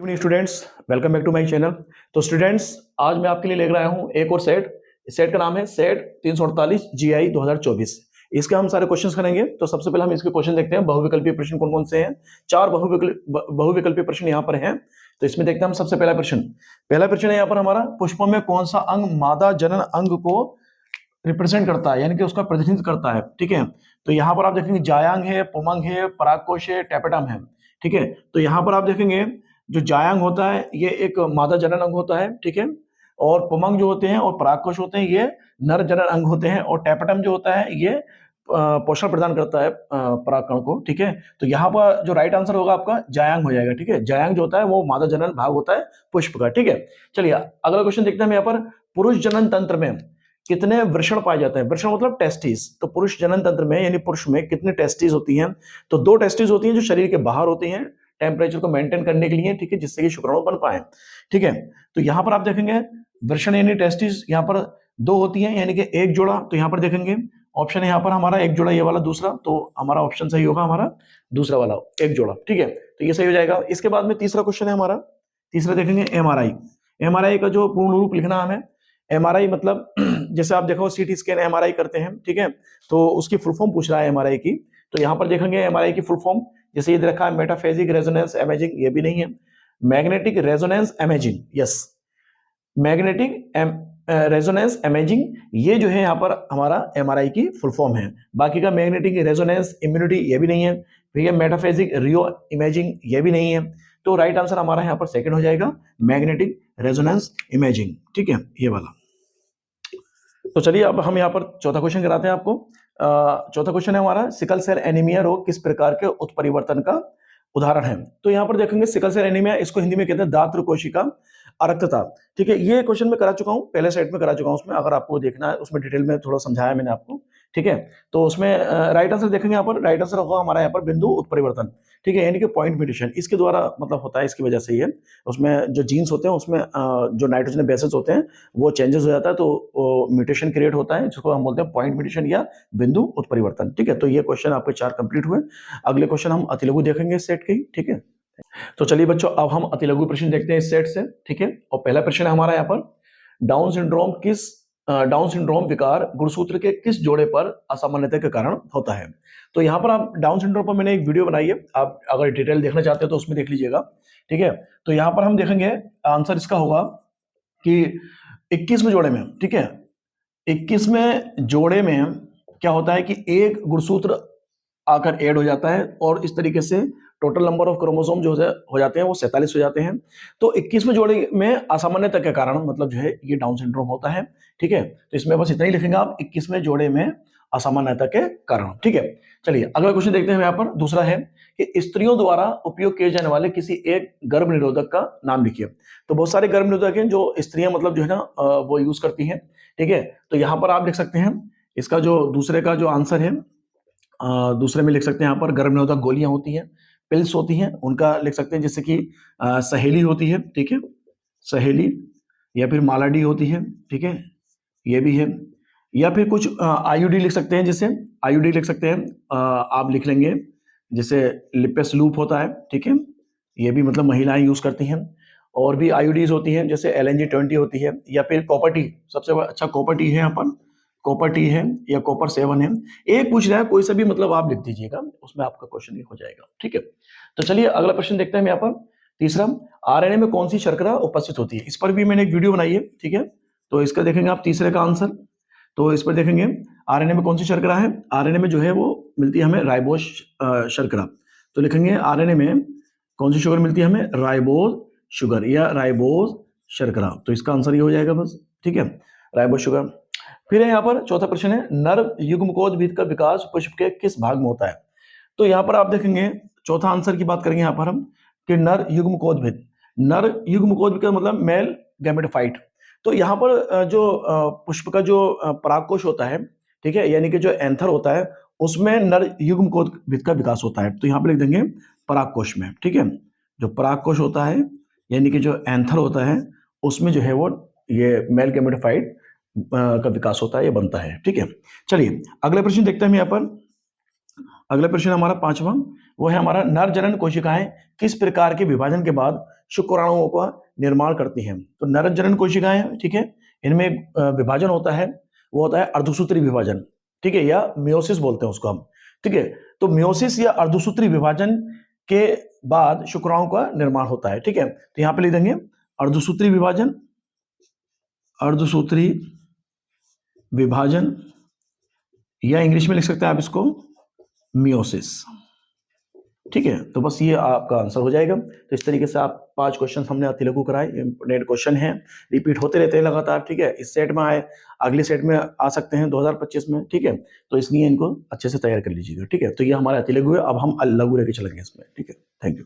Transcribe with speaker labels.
Speaker 1: Evening students, welcome back to my channel. तो students, आज मैं आपके लिए लेकर आया हूं एक और सेट। इस सेट का नाम है सेट 348 जीआई 2024। इसके हम सारे क्वेश्चंस करेंगे। तो सबसे पहले हम इसके क्वेश्चन देखते हैं। बहुविकल्पीय प्रश्न कौन कौन से हैं। 4 बहुविकल्पीय प्रश्न यहाँ पर हैं। तो इसमें देखते हैं हम सबसे पहला प्रश्न। पहला प्रश्न है यहाँ पर हमारा, पुष्पों में कौन सा अंग मादा जनन अंग को रिप्रेजेंट करता है, यानी कि उसका प्रतिनिधित्व करता है। ठीक है, तो यहाँ पर आप देखेंगे जायांग है, पुमंग है, परागकोश है, टेपेटम है। ठीक है, तो यहाँ पर आप देखेंगे जो जायांग होता है ये एक मादा जनन अंग होता है। ठीक है, और पुमंग जो होते हैं और परागकोश होते हैं ये नर जनन अंग होते हैं, और टेपेटम जो होता है ये पोषण प्रदान करता है परागकण को। ठीक है, तो यहाँ पर जो राइट आंसर होगा आपका जायांग हो जाएगा। ठीक है, जायांग जो होता है वो मादा जनन भाग होता है पुष्प का। ठीक है, चलिए अगला क्वेश्चन देखते हैं हम यहाँ पर। पुरुष जनन तंत्र में कितने वृषण पाए जाते हैं। वृषण मतलब टेस्टिस। तो पुरुष जनन तंत्र में यानी पुरुष में कितनी टेस्टिस होती हैं। तो 2 टेस्टिस होती हैं जो शरीर के बाहर होती हैं टेम्परेचर को मेंटेन करने के लिए। ठीक है, जिससे कि शुक्राणु बन पाए। ठीक है, तो यहां पर आप देखेंगे वृषण यानी टेस्टिस यहाँ पर 2 होती हैं, यानी कि एक जोड़ा। तो यहाँ पर देखेंगे ऑप्शन है यहाँ पर हमारा एक जोड़ा, ये वाला दूसरा। तो हमारा ऑप्शन सही होगा हमारा दूसरा वाला, एक जोड़ा। ठीक है, तो ये सही हो जाएगा। इसके बाद में तीसरा क्वेश्चन है हमारा। तीसरा देखेंगे एमआरआई। एमआरआई का जो पूर्ण रूप लिखना हमें। एमआरआई मतलब जैसे आप देखो सीटी स्कैन एमआरआई करते हैं। ठीक है, तो उसकी फुल फॉर्म पूछ रहा है एमआरआई की। तो यहाँ पर देखेंगे एमआरआई की फुल फॉर्म, जैसे ये रखा है मेटाफेजिक रेजोनेंस इमेजिंग, ये भी नहीं है। Magnetic resonance imaging, yes, magnetic resonance imaging, ये जो है यहाँ पर हमारा एमआरआई की फुल फॉर्म है। बाकी का मैग्नेटिक रेजोनेंस इम्यूनिटी ये भी नहीं है। ठीक है, मेटाफेजिक रियो इमेजिंग ये भी नहीं है। तो राइट आंसर हमारा यहाँ पर सेकंड हो जाएगा, मैग्नेटिक रेजोनेंस इमेजिंग। ठीक है, ये वाला। तो चलिए अब हम यहाँ पर चौथा क्वेश्चन कराते हैं आपको। चौथा क्वेश्चन है हमारा, सिकल सेल एनीमिया रोग किस प्रकार के उत्परिवर्तन का उदाहरण है। तो यहाँ पर देखेंगे सिकल सेल एनीमिया, इसको हिंदी में कहते हैं दात्र कोशिका अरक्तता। ठीक है, ये क्वेश्चन मैं करा चुका हूँ, पहले सेट में करा चुका हूँ। उसमें अगर आपको देखना है उसमें डिटेल में थोड़ा समझाया मैंने आपको। ठीक है, तो उसमें राइट आंसर देखेंगे यहाँ पर। राइट आंसर होगा हमारा यहाँ पर बिंदु उत्परिवर्तन। ठीक है, यानी कि पॉइंट म्यूटेशन इसके द्वारा मतलब होता है, इसकी वजह से ये उसमें जो जीन्स होते हैं उसमें जो नाइट्रोजन बेसेस होते हैं वो चेंजेस हो जाता है, तो म्यूटेशन क्रिएट होता है, जिसको हम बोलते हैं पॉइंट म्यूटेशन या बिंदु उत्परिवर्तन। ठीक है, तो ये क्वेश्चन आपके 4 कंप्लीट हुए। अगले क्वेश्चन हम अतिलघु देखेंगे इस सेट के ही। ठीक है, तो चलिए बच्चों अब हम अतिलघु प्रश्न देखते हैं इस सेट से। ठीक है, और पहला प्रश्न है हमारा यहाँ पर, डाउन सिंड्रोम विकार गुणसूत्र के किस जोड़े पर असामान्यता के कारण होता है। तो यहाँ पर आप डाउन सिंड्रोम पर मैंने एक वीडियो बनाई है, आप अगर डिटेल देखना चाहते हो तो उसमें देख लीजिएगा। ठीक है, तो यहाँ पर हम देखेंगे आंसर इसका होगा कि 21वें जोड़े में। ठीक है, 21वें जोड़े में क्या होता है कि एक गुणसूत्र आकर ऐड हो जाता है, और इस तरीके से टोटल नंबर ऑफ क्रोमोसोम जो हो जाते हैं वो 47 हो जाते हैं। तो 21वें जोड़े में असामान्यता के कारण मतलब जो है ये डाउन सिंड्रोम होता है। ठीक है, तो इसमें बस इतना ही लिखेंगे आप, 21वें जोड़े में असामान्यता के कारण। ठीक है, चलिए अगला क्वेश्चन देखते हैं यहाँ पर। दूसरा है कि स्त्रियों द्वारा उपयोग किए जाने वाले किसी एक गर्भ निरोधक का नाम लिखिए। तो बहुत सारे गर्भ निरोधक हैं जो स्त्रियां मतलब जो है ना वो यूज करती हैं। ठीक है, तो यहाँ पर आप लिख सकते हैं इसका जो दूसरे का जो आंसर है, दूसरे में लिख सकते हैं यहाँ पर गर्भ निरोधक गोलियां होती हैं, पिल्स होती हैं, उनका लिख सकते हैं, जैसे कि सहेली होती है। ठीक है, सहेली, या फिर मालाडी होती है। ठीक है, ये भी है, या फिर कुछ आईयूडी लिख सकते हैं, जैसे आईयूडी लिख सकते हैं। आप लिख लेंगे जैसे लिपेस लूप होता है। ठीक है, ये भी मतलब महिलाएं यूज करती हैं। और भी आईयूडीज होती हैं, जैसे LNG-20 होती है, या फिर कॉपर टी, सबसे अच्छा कॉपर टी है यहाँ पर, कॉपर टी है या कॉपर 7 है। एक पूछ रहा है, कोई सा भी मतलब आप लिख दीजिएगा, उसमें आपका क्वेश्चन ये हो जाएगा। ठीक है, तो चलिए अगला प्रश्न देखते हैं यहाँ पर। तीसरा, आरएनए में कौन सी शर्करा उपस्थित होती है। इस पर भी मैंने एक वीडियो बनाई है। ठीक है, तो इसका देखेंगे आप तीसरे का आंसर। तो इस पर देखेंगे आरएनए में कौन सी शर्करा है। आरएनए में जो है वो मिलती है हमें राइबोज शर्करा। तो लिखेंगे आरएनए में कौन सी शुगर मिलती है हमें, राइबोज शुगर या राइबोज शर्करा। तो इसका आंसर ये हो जाएगा बस। ठीक है, राइबोज शुगर। फिर यहाँ पर चौथा प्रश्न है, नर युग्मकोद्भिद का विकास पुष्प के किस भाग में होता है। तो यहाँ पर आप देखेंगे चौथा आंसर की बात करेंगे यहाँ पर हम कि नर युग्मकोद्भिद। नर युग्मकोद्भिद का मतलब मेल गैमेटोफाइट। तो यहाँ पर जो पुष्प का जो परागकोश होता है, ठीक है, यानी कि जो एंथर होता है उसमें नर युग्मकोद्भिद का विकास होता है। तो यहाँ पर लिख देंगे परागकोश में। ठीक है, जो परागकोश होता है यानी कि जो एंथर होता है उसमें जो है वो ये मेल गैमेटोफाइट का विकास होता है, ये बनता है। ठीक है, चलिए अगले प्रश्न देखते हैं यहाँ पर। अगला प्रश्न हमारा 5वां, वो है हमारा, नर जनन कोशिकाएं किस प्रकार के विभाजन के बाद शुक्राणुओं का निर्माण करती हैं। तो नर जनन कोशिकाएं, ठीक है, इनमें विभाजन होता है, वो होता है अर्धसूत्री विभाजन, ठीक है, या मियोसिस बोलते हैं उसको हम, ठीक है। तो मियोसिस या अर्धसूत्री विभाजन के बाद शुक्राणु का निर्माण होता है, ठीक है। तो यहां पे लिख देंगे अर्धसूत्री विभाजन, अर्धसूत्री विभाजन, या इंग्लिश में लिख सकते हैं आप इसको मियोसिस, ठीक है। तो बस ये आपका आंसर हो जाएगा। तो इस तरीके से आप 5 क्वेश्चन हमने अति लघु कराए, इंपोर्टेंट क्वेश्चन हैं, रिपीट होते रहते हैं लगातार, ठीक है। इस सेट में आए, अगले सेट में आ सकते हैं 2025 में, ठीक है। तो इसलिए इनको अच्छे से तैयार कर लीजिएगा, ठीक है। तो ये हमारे अति लघु है, अब हम लघु लेके चलेंगे इसमें, ठीक है। Thank you.